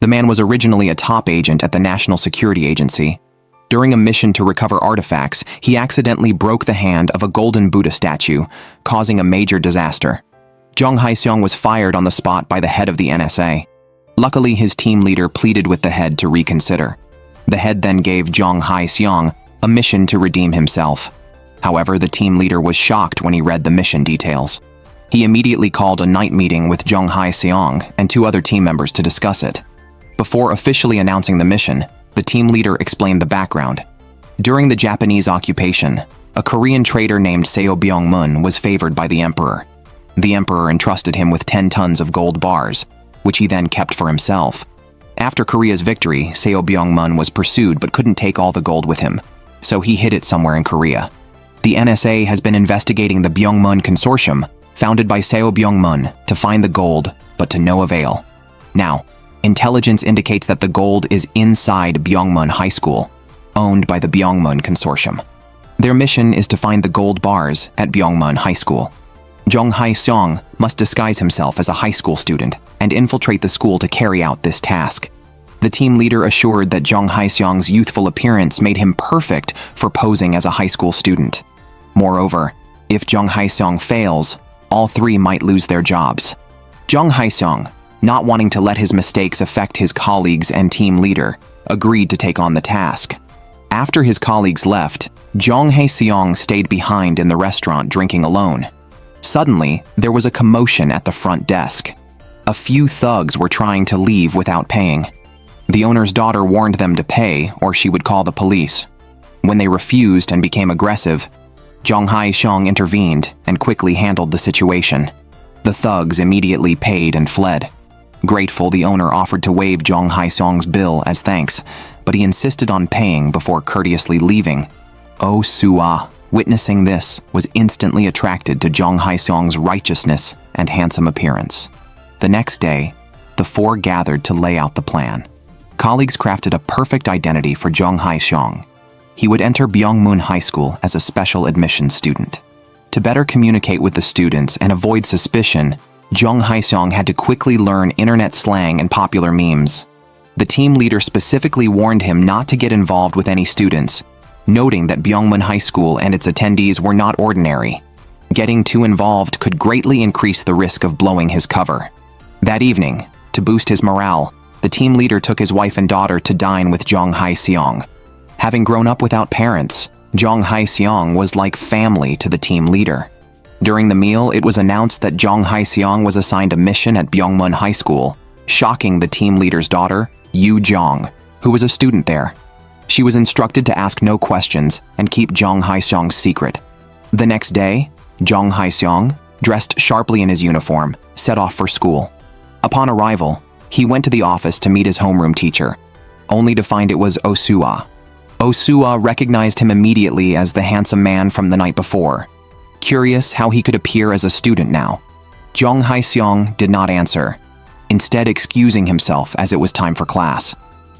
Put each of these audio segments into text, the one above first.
man was originally a top agent at the National Security Agency. During a mission to recover artifacts, he accidentally broke the hand of a golden Buddha statue, causing a major disaster. Jeong Hae-seong was fired on the spot by the head of the NSA. Luckily, his team leader pleaded with the head to reconsider. The head then gave Jeong Hae-seong a mission to redeem himself. However, the team leader was shocked when he read the mission details. He immediately called a night meeting with Jeong Hae-seong and 2 other team members to discuss it. Before officially announcing the mission, the team leader explained the background. During the Japanese occupation, a Korean trader named Seo Byeongmun was favored by the emperor. The emperor entrusted him with 10 tons of gold bars, which he then kept for himself. After Korea's victory, Seo Byeongmun was pursued but couldn't take all the gold with him, so he hid it somewhere in Korea. The NSA has been investigating the Byeongmun Consortium, founded by Seo Byeongmun, to find the gold, but to no avail. Now, intelligence indicates that the gold is inside Byeongmun High School, owned by the Byeongmun Consortium. Their mission is to find the gold bars at Byeongmun High School. Jeong Hae-seong must disguise himself as a high school student and infiltrate the school to carry out this task. The team leader assured that Jeong Hae-seong's youthful appearance made him perfect for posing as a high school student. Moreover, if Jeong Hae-seong fails, all 3 might lose their jobs. Jeong Hae-seong, not wanting to let his mistakes affect his colleagues and team leader, agreed to take on the task. After his colleagues left, Jeong Hae-seong stayed behind in the restaurant drinking alone. Suddenly, there was a commotion at the front desk. A few thugs were trying to leave without paying. The owner's daughter warned them to pay or she would call the police. When they refused and became aggressive, Jeong Hae-seong intervened and quickly handled the situation. The thugs immediately paid and fled. Grateful, the owner offered to waive Jeong Hae-seong's bill as thanks, but he insisted on paying before courteously leaving. Oh Soo-ah, witnessing this, was instantly attracted to Jeong Hae-seong's righteousness and handsome appearance. The next day, the 4 gathered to lay out the plan. Colleagues crafted a perfect identity for Jeong Hae-seong. He would enter Byeongmun High School as a special admission student. To better communicate with the students and avoid suspicion, Jeong Hae-seong had to quickly learn internet slang and popular memes. The team leader specifically warned him not to get involved with any students, noting that Byeongmun High School and its attendees were not ordinary. Getting too involved could greatly increase the risk of blowing his cover. That evening, to boost his morale, the team leader took his wife and daughter to dine with Jeong Hae-seong. Having grown up without parents, Jeong Hae-seong was like family to the team leader. During the meal, it was announced that Jeong Hae-seong was assigned a mission at Byeongmun High School, shocking the team leader's daughter, Yoo Jong, who was a student there. She was instructed to ask no questions and keep Jeong Hae-seong's secret. The next day, Jeong Hae-seong, dressed sharply in his uniform, set off for school. Upon arrival, he went to the office to meet his homeroom teacher, only to find it was Oh Soo-ah. Oh Soo-ah recognized him immediately as the handsome man from the night before. Curious how he could appear as a student now, Jeong Hae-seong did not answer, instead excusing himself as it was time for class.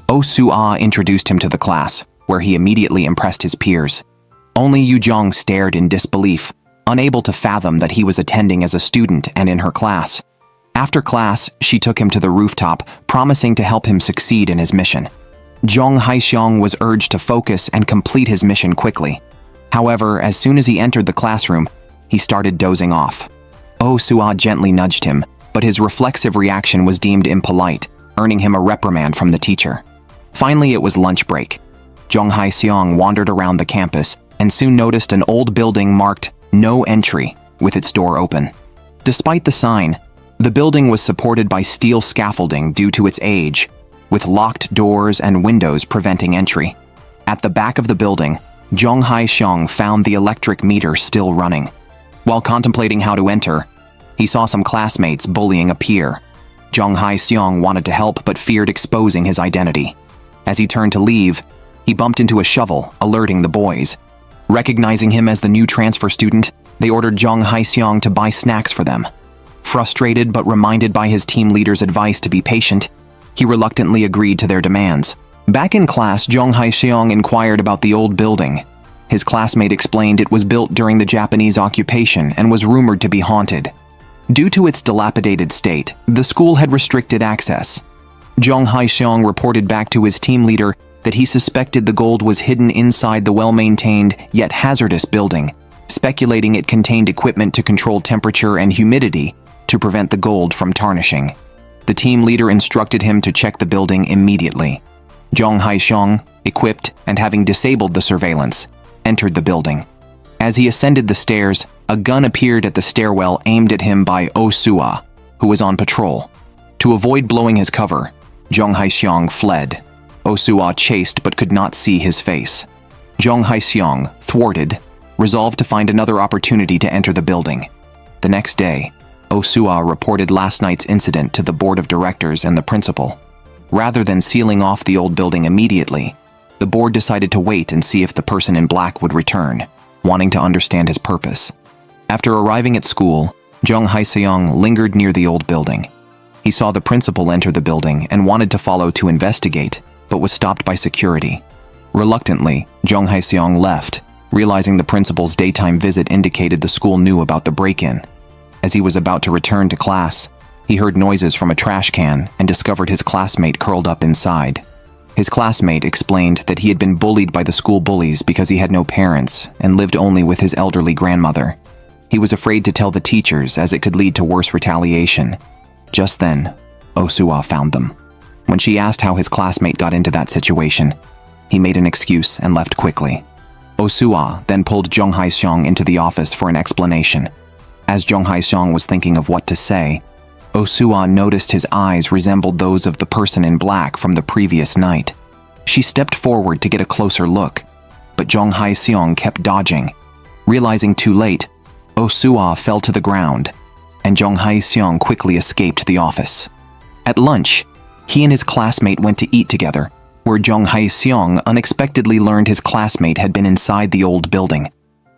Oh Soo-ah introduced him to the class, where he immediately impressed his peers. Only Yoo Jong stared in disbelief, unable to fathom that he was attending as a student and in her class. After class, she took him to the rooftop, promising to help him succeed in his mission. Jeong Hae-seong was urged to focus and complete his mission quickly. However, as soon as he entered the classroom, he started dozing off. Oh Soo-ah gently nudged him, but his reflexive reaction was deemed impolite, earning him a reprimand from the teacher. Finally, it was lunch break. Jeong Hae-seong wandered around the campus and soon noticed an old building marked "No Entry" with its door open. Despite the sign, the building was supported by steel scaffolding due to its age, with locked doors and windows preventing entry. At the back of the building, Jeong Hae-seong found the electric meter still running. While contemplating how to enter, he saw some classmates bullying a peer. Jeong Hae-seong wanted to help but feared exposing his identity. As he turned to leave, he bumped into a shovel, alerting the boys. Recognizing him as the new transfer student, they ordered Jeong Hae-seong to buy snacks for them. Frustrated but reminded by his team leader's advice to be patient, he reluctantly agreed to their demands. Back in class, Jeong Hae-seong inquired about the old building. His classmate explained it was built during the Japanese occupation and was rumored to be haunted. Due to its dilapidated state, the school had restricted access. Jeong Hae-seong reported back to his team leader that he suspected the gold was hidden inside the well-maintained yet hazardous building, speculating it contained equipment to control temperature and humidity to prevent the gold from tarnishing. The team leader instructed him to check the building immediately. Jeong Hae-seong, equipped and having disabled the surveillance, entered the building. As he ascended the stairs, a gun appeared at the stairwell aimed at him by Oh Soo-ah, who was on patrol. To avoid blowing his cover, Jeong Hae-seong fled. Oh Soo-ah chased but could not see his face. Jeong Hae-seong, thwarted, resolved to find another opportunity to enter the building. The next day, Oh Soo-ah reported last night's incident to the board of directors and the principal. Rather than sealing off the old building immediately, the board decided to wait and see if the person in black would return, wanting to understand his purpose. After arriving at school, Jeong Hae-seong lingered near the old building. He saw the principal enter the building and wanted to follow to investigate, but was stopped by security. Reluctantly, Jeong Hae-seong left, realizing the principal's daytime visit indicated the school knew about the break-in. As he was about to return to class, he heard noises from a trash can and discovered his classmate curled up inside. His classmate explained that he had been bullied by the school bullies because he had no parents and lived only with his elderly grandmother. He was afraid to tell the teachers as it could lead to worse retaliation. Just then, Oh Soo-ah found them. When she asked how his classmate got into that situation, he made an excuse and left quickly. Oh Soo-ah then pulled Jeong Hae-seong into the office for an explanation. As Jeong Hae-seong was thinking of what to say, Oh Soo-ah noticed his eyes resembled those of the person in black from the previous night. She stepped forward to get a closer look, but Jeong Hae-seong kept dodging. Realizing too late, Oh Soo-ah fell to the ground, and Jeong Hae-seong quickly escaped the office. At lunch, he and his classmate went to eat together, where Jeong Hae-seong unexpectedly learned his classmate had been inside the old building.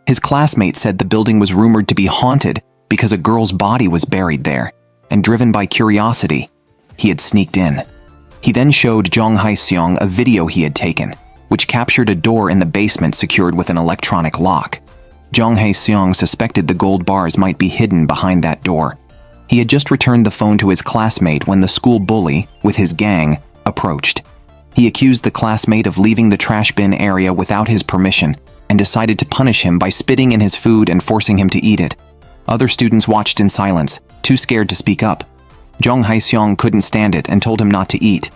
His classmate said the building was rumored to be haunted because a girl's body was buried there, and driven by curiosity, he had sneaked in. He then showed Jeong Hae-seong a video he had taken, which captured a door in the basement secured with an electronic lock. Jeong Hae-seong suspected the gold bars might be hidden behind that door. He had just returned the phone to his classmate when the school bully, with his gang, approached. He accused the classmate of leaving the trash bin area without his permission and decided to punish him by spitting in his food and forcing him to eat it. Other students watched in silence, too scared to speak up. Jeong Hae-seong couldn't stand it and told him not to eat.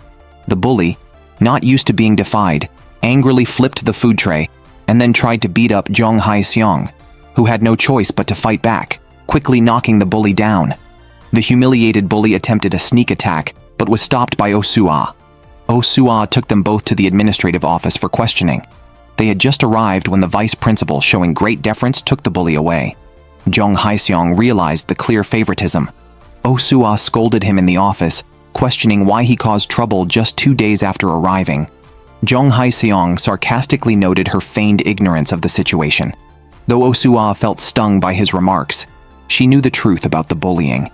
The bully, not used to being defied, angrily flipped the food tray and then tried to beat up Jeong Hae-seong, who had no choice but to fight back, quickly knocking the bully down. The humiliated bully attempted a sneak attack, but was stopped by Oh Soo-ah. Oh Soo-ah took them both to the administrative office for questioning. They had just arrived when the vice principal, showing great deference, took the bully away. Jeong Hae-seong realized the clear favoritism. Oh Soo-ah scolded him in the office, questioning why he caused trouble just 2 days after arriving. Jeong Hae-seong sarcastically noted her feigned ignorance of the situation. Though Oh Soo-ah felt stung by his remarks, she knew the truth about the bullying.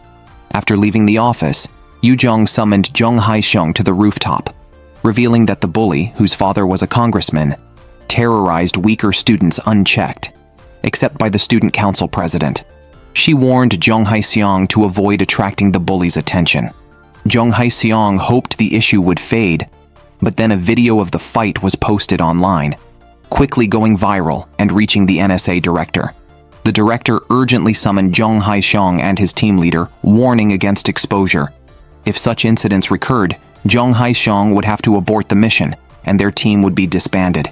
After leaving the office, Yoo Jung summoned Jeong Hae-seong to the rooftop, revealing that the bully, whose father was a congressman, terrorized weaker students unchecked, except by the student council president. She warned Jeong Hae-seong to avoid attracting the bully's attention. Jeong Hae-seong hoped the issue would fade, but then a video of the fight was posted online, quickly going viral and reaching the NSA director. The director urgently summoned Jeong Hae-seong and his team leader, warning against exposure. If such incidents recurred, Jeong Hae-seong would have to abort the mission, and their team would be disbanded.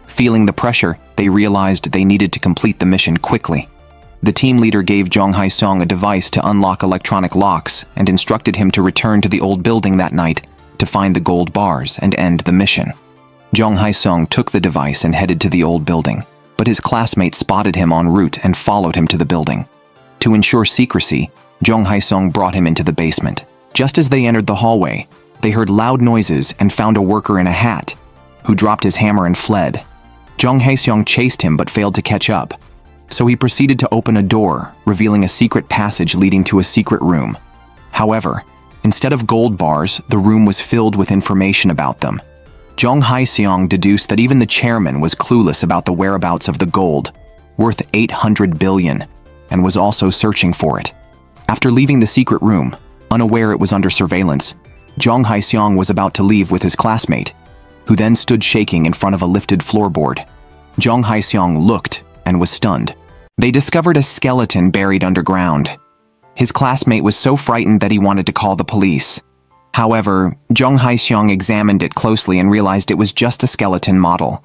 Feeling the pressure, they realized they needed to complete the mission quickly. The team leader gave Jeong Hae-seong a device to unlock electronic locks and instructed him to return to the old building that night to find the gold bars and end the mission. Jeong Hae-seong took the device and headed to the old building, but his classmates spotted him en route and followed him to the building. To ensure secrecy, Jeong Hae-seong brought him into the basement. Just as they entered the hallway, they heard loud noises and found a worker in a hat, who dropped his hammer and fled. Jeong Hae-seong chased him but failed to catch up, so he proceeded to open a door, revealing a secret passage leading to a secret room. However, instead of gold bars, the room was filled with information about them. Jeong Hae-seong deduced that even the chairman was clueless about the whereabouts of the gold, worth 800 billion, and was also searching for it. After leaving the secret room, unaware it was under surveillance, Jeong Hae-seong was about to leave with his classmate, who then stood shaking in front of a lifted floorboard. Jeong Hae-seong looked and was stunned. They discovered a skeleton buried underground. His classmate was so frightened that he wanted to call the police. However, Jeong Hae-seong examined it closely and realized it was just a skeleton model.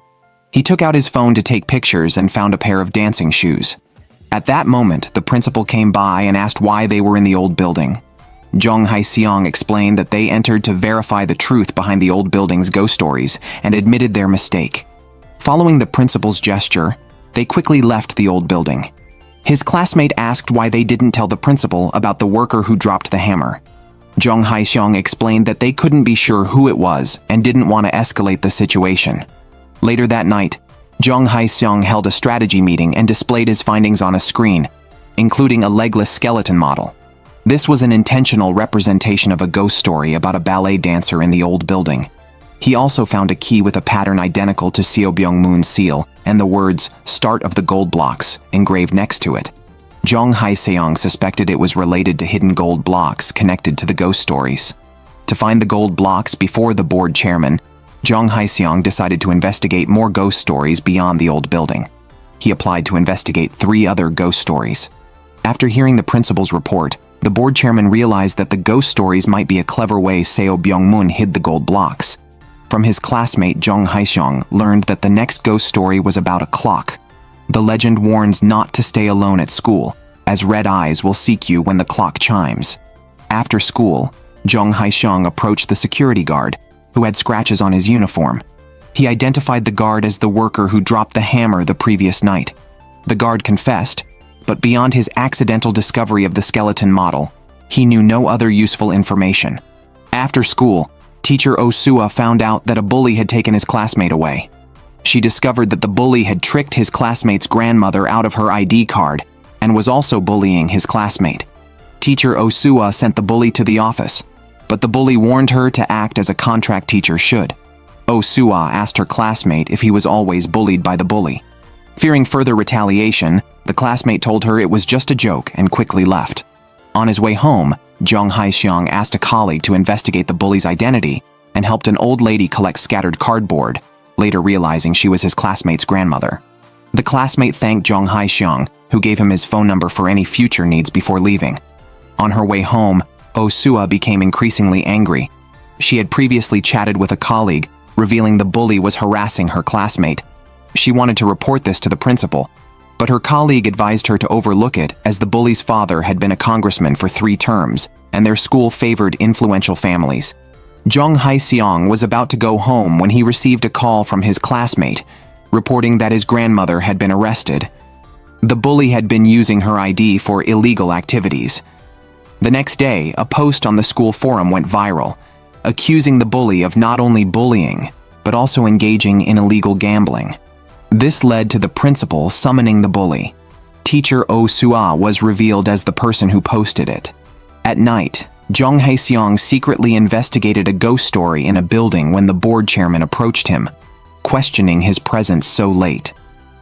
He took out his phone to take pictures and found a pair of dancing shoes. At that moment, the principal came by and asked why they were in the old building. Jeong Hae-seong explained that they entered to verify the truth behind the old building's ghost stories and admitted their mistake. Following the principal's gesture, they quickly left the old building. His classmate asked why they didn't tell the principal about the worker who dropped the hammer. Jeong Hae-seong explained that they couldn't be sure who it was and didn't want to escalate the situation. Later that night, Jeong Hae-seong held a strategy meeting and displayed his findings on a screen, including a legless skeleton model. This was an intentional representation of a ghost story about a ballet dancer in the old building. He also found a key with a pattern identical to Seo Byeongmun's seal and the words "Start of the Gold Blocks" engraved next to it. Jeong Hae-seong suspected it was related to hidden gold blocks connected to the ghost stories. To find the gold blocks before the board chairman, Jeong Hae-seong decided to investigate more ghost stories beyond the old building. He applied to investigate 3 other ghost stories. After hearing the principal's report, the board chairman realized that the ghost stories might be a clever way Seo Byeongmun hid the gold blocks. From his classmate Jeong Hae-seong learned that the next ghost story was about a clock. The legend warns not to stay alone at school, as red eyes will seek you when the clock chimes. After school, Jeong Hae-seong approached the security guard, who had scratches on his uniform. He identified the guard as the worker who dropped the hammer the previous night. The guard confessed, but beyond his accidental discovery of the skeleton model, he knew no other useful information. After school, teacher Oh Soo-ah found out that a bully had taken his classmate away. She discovered that the bully had tricked his classmate's grandmother out of her ID card and was also bullying his classmate. Teacher Oh Soo-ah sent the bully to the office, but the bully warned her to act as a contract teacher should. Oh Soo-ah asked her classmate if he was always bullied by the bully. Fearing further retaliation, the classmate told her it was just a joke and quickly left. On his way home, Jeong Hae-seong asked a colleague to investigate the bully's identity and helped an old lady collect scattered cardboard, later realizing she was his classmate's grandmother. The classmate thanked Jeong Hae-seong, who gave him his phone number for any future needs before leaving. On her way home, Oh Soo-ah became increasingly angry. She had previously chatted with a colleague, revealing the bully was harassing her classmate. She wanted to report this to the principal, but her colleague advised her to overlook it as the bully's father had been a congressman for 3 terms, and their school favored influential families. Jeong Hae-seong was about to go home when he received a call from his classmate, reporting that his grandmother had been arrested. The bully had been using her ID for illegal activities. The next day, a post on the school forum went viral, accusing the bully of not only bullying, but also engaging in illegal gambling. This led to the principal summoning the bully. Teacher Oh Soo-ah was revealed as the person who posted it. At night, Jeong Hae-seong secretly investigated a ghost story in a building when the board chairman approached him, questioning his presence so late.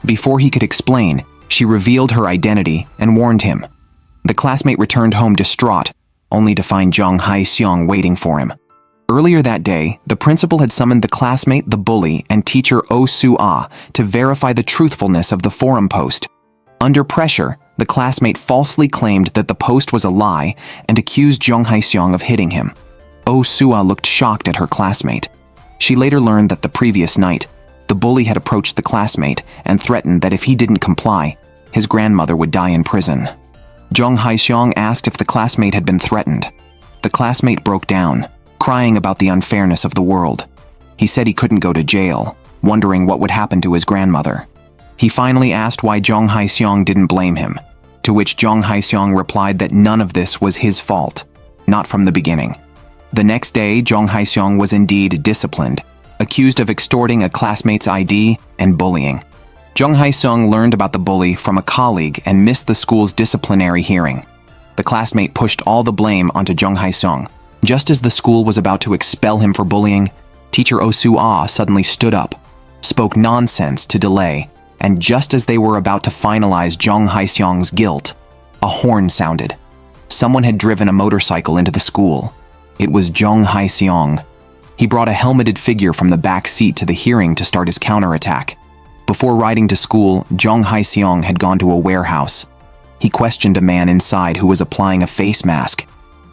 Before he could explain, she revealed her identity and warned him. The classmate returned home distraught, only to find Jeong Hae-seong waiting for him. Earlier that day, the principal had summoned the classmate, the bully, and teacher Oh Soo-ah to verify the truthfulness of the forum post. Under pressure, the classmate falsely claimed that the post was a lie and accused Jeong Hae-seong of hitting him. Oh Soo-ah looked shocked at her classmate. She later learned that the previous night, the bully had approached the classmate and threatened that if he didn't comply, his grandmother would die in prison. Jeong Hae-seong asked if the classmate had been threatened. The classmate broke down, crying about the unfairness of the world. He said he couldn't go to jail, wondering what would happen to his grandmother. He finally asked why Jeong Hae-seong didn't blame him, to which Jeong Hae-seong replied that none of this was his fault, not from the beginning. The next day, Jeong Hae-seong was indeed disciplined, accused of extorting a classmate's ID and bullying. Jeong Hae-seong learned about the bully from a colleague and missed the school's disciplinary hearing. The classmate pushed all the blame onto Jeong Hae-seong. Just as the school was about to expel him for bullying, teacher Oh Soo-ah suddenly stood up, spoke nonsense to delay, and just as they were about to finalize Jeong Hae-seong's guilt, a horn sounded. Someone had driven a motorcycle into the school. It was Jeong Hae-seong. He brought a helmeted figure from the back seat to the hearing to start his counterattack. Before riding to school, Jeong Hae-seong had gone to a warehouse. He questioned a man inside who was applying a face mask.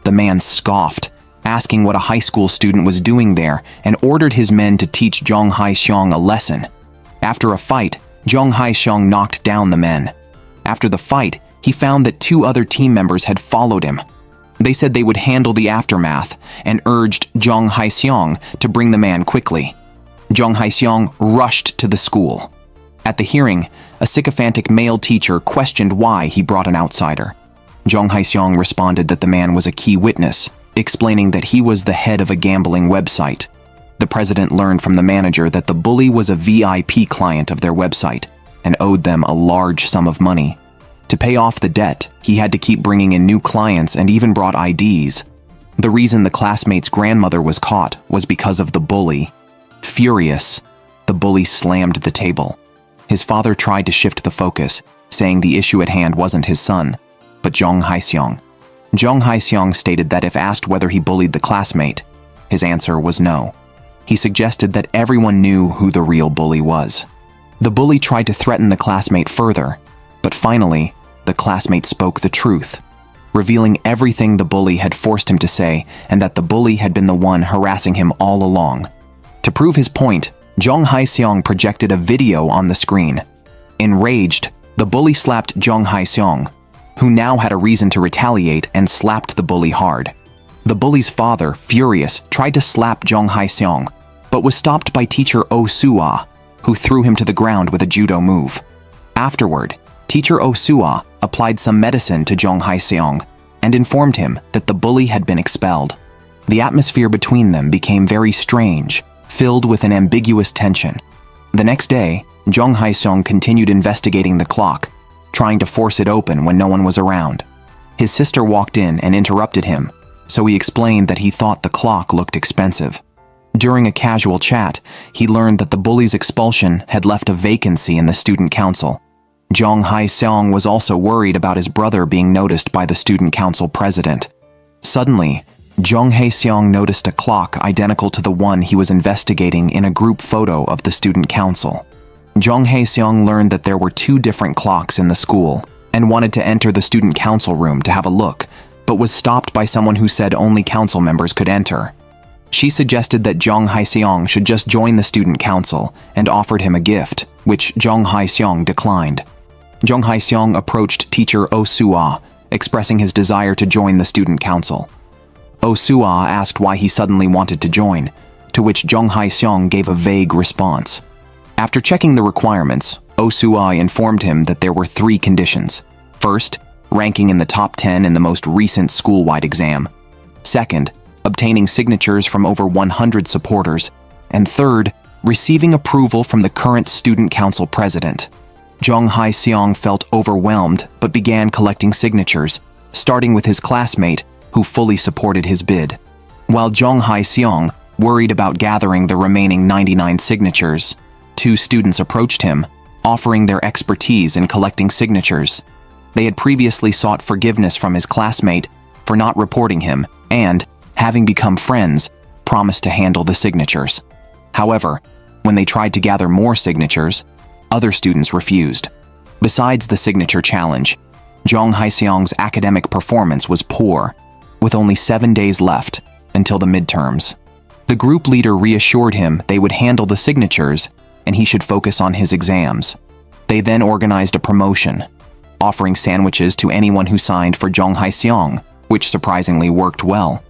The man scoffed, asking what a high school student was doing there, and ordered his men to teach Jeong Hae-seong a lesson. After a fight, Jeong Hae-seong knocked down the men. After the fight, he found that 2 other team members had followed him. They said they would handle the aftermath and urged Jeong Hae-seong to bring the man quickly. Jeong Hae-seong rushed to the school. At the hearing, a sycophantic male teacher questioned why he brought an outsider. Jeong Hae-seong responded that the man was a key witness, explaining that he was the head of a gambling website. The president learned from the manager that the bully was a VIP client of their website and owed them a large sum of money. To pay off the debt, he had to keep bringing in new clients and even brought IDs. The reason the classmate's grandmother was caught was because of the bully. Furious, the bully slammed the table. His father tried to shift the focus, saying the issue at hand wasn't his son, but Jeong Hae-seong. Jeong Hae-seong stated that if asked whether he bullied the classmate, his answer was no. He suggested that everyone knew who the real bully was. The bully tried to threaten the classmate further, but finally, the classmate spoke the truth, revealing everything the bully had forced him to say and that the bully had been the one harassing him all along. To prove his point, Jeong Hae-seong projected a video on the screen. Enraged, the bully slapped Jeong Hae-seong, who now had a reason to retaliate and slapped the bully hard. The bully's father, furious, tried to slap Jeong Hae-seong, but was stopped by teacher Oh Soo-ah, who threw him to the ground with a judo move. Afterward, teacher Oh Soo-ah applied some medicine to Jeong Hae-seong and informed him that the bully had been expelled. The atmosphere between them became very strange, filled with an ambiguous tension. The next day, Jeong Hae-seong continued investigating the clock, trying to force it open when no one was around. His sister walked in and interrupted him, so he explained that he thought the clock looked expensive. During a casual chat, he learned that the bully's expulsion had left a vacancy in the student council. Jeong Hae-seong was also worried about his brother being noticed by the student council president. Suddenly, Jeong Hae-seong noticed a clock identical to the one he was investigating in a group photo of the student council. Jeong Hae-seong learned that there were 2 different clocks in the school and wanted to enter the student council room to have a look, but was stopped by someone who said only council members could enter. She suggested that Jeong Hae-seong should just join the student council and offered him a gift, which Jeong Hae-seong declined. Jeong Hae-seong approached teacher Oh Soo-ah, expressing his desire to join the student council. Oh Soo-ah asked why he suddenly wanted to join, to which Jeong Hae-seong gave a vague response. After checking the requirements, Oh Soo-ah informed him that there were 3 conditions. First, ranking in the top 10 in the most recent school-wide exam. Second, obtaining signatures from over 100 supporters. And third, receiving approval from the current student council president. Jeong Hae-seong felt overwhelmed but began collecting signatures, starting with his classmate, who fully supported his bid. While Jeong Hae-seong worried about gathering the remaining 99 signatures, 2 students approached him, offering their expertise in collecting signatures. They had previously sought forgiveness from his classmate for not reporting him and, having become friends, promised to handle the signatures. However, when they tried to gather more signatures, other students refused. Besides the signature challenge, Jeong Hae-seong's academic performance was poor, with only 7 days left until the midterms. The group leader reassured him they would handle the signatures and he should focus on his exams. They then organized a promotion, offering sandwiches to anyone who signed for Jeong Hae-seong, which surprisingly worked well.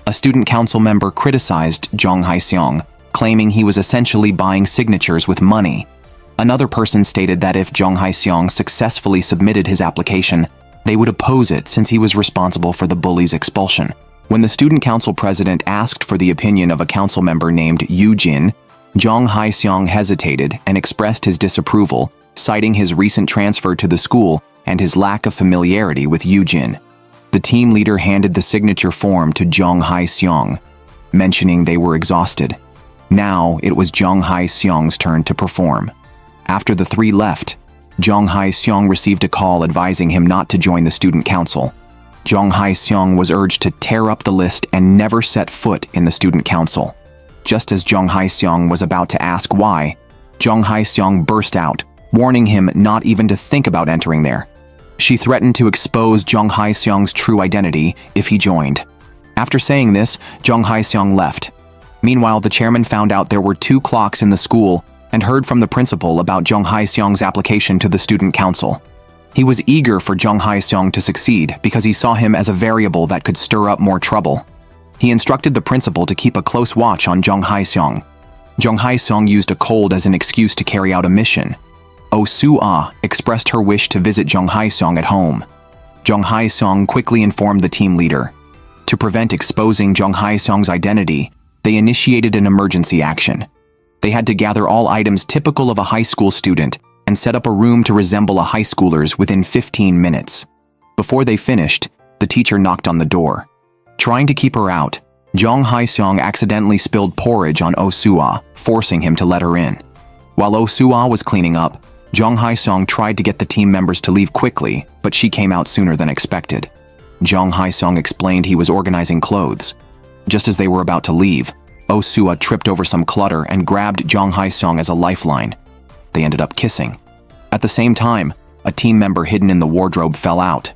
A student council member criticized Jeong Hae-seong, claiming he was essentially buying signatures with money. Another person stated that if Jeong Hae-seong successfully submitted his application, they would oppose it since he was responsible for the bully's expulsion. When the student council president asked for the opinion of a council member named Yoo-jin, Jeong Hae-seong hesitated and expressed his disapproval, citing his recent transfer to the school and his lack of familiarity with Yoo-jin. The team leader handed the signature form to Jeong Hae-seong, mentioning they were exhausted. Now it was Jeong Hae-seong's turn to perform. After the 3 left, Jeong Hae-seong received a call advising him not to join the student council. Jeong Hae-seong was urged to tear up the list and never set foot in the student council. Just as Jeong Hae-seong was about to ask why, Jeong Hae-seong burst out, warning him not even to think about entering there. She threatened to expose Jeong Hae-seong's true identity if he joined. After saying this, Jeong Hae-seong left. Meanwhile, the chairman found out there were 2 clocks in the school and heard from the principal about Jeong Hae-seong's application to the student council. He was eager for Jeong Hae-seong to succeed because he saw him as a variable that could stir up more trouble. He instructed the principal to keep a close watch on Jeong Hae-seong. Jeong Hae-seong used a cold as an excuse to carry out a mission. Oh Soo-ah expressed her wish to visit Jeong Hae-seong at home. Jeong Hae-seong quickly informed the team leader. To prevent exposing Jeong Hae-seong's identity, they initiated an emergency action. They had to gather all items typical of a high school student and set up a room to resemble a high schooler's within 15 minutes. Before they finished, the teacher knocked on the door. Trying to keep her out, Jeong Hae-seong accidentally spilled porridge on Oh Soo-ah, forcing him to let her in. While Oh Soo-ah was cleaning up, Jeong Hae-seong tried to get the team members to leave quickly, but she came out sooner than expected. Jeong Hae-seong explained he was organizing clothes. Just as they were about to leave, Oh Soo-ah tripped over some clutter and grabbed Jeong Hae-seong as a lifeline. They ended up kissing. At the same time, a team member hidden in the wardrobe fell out.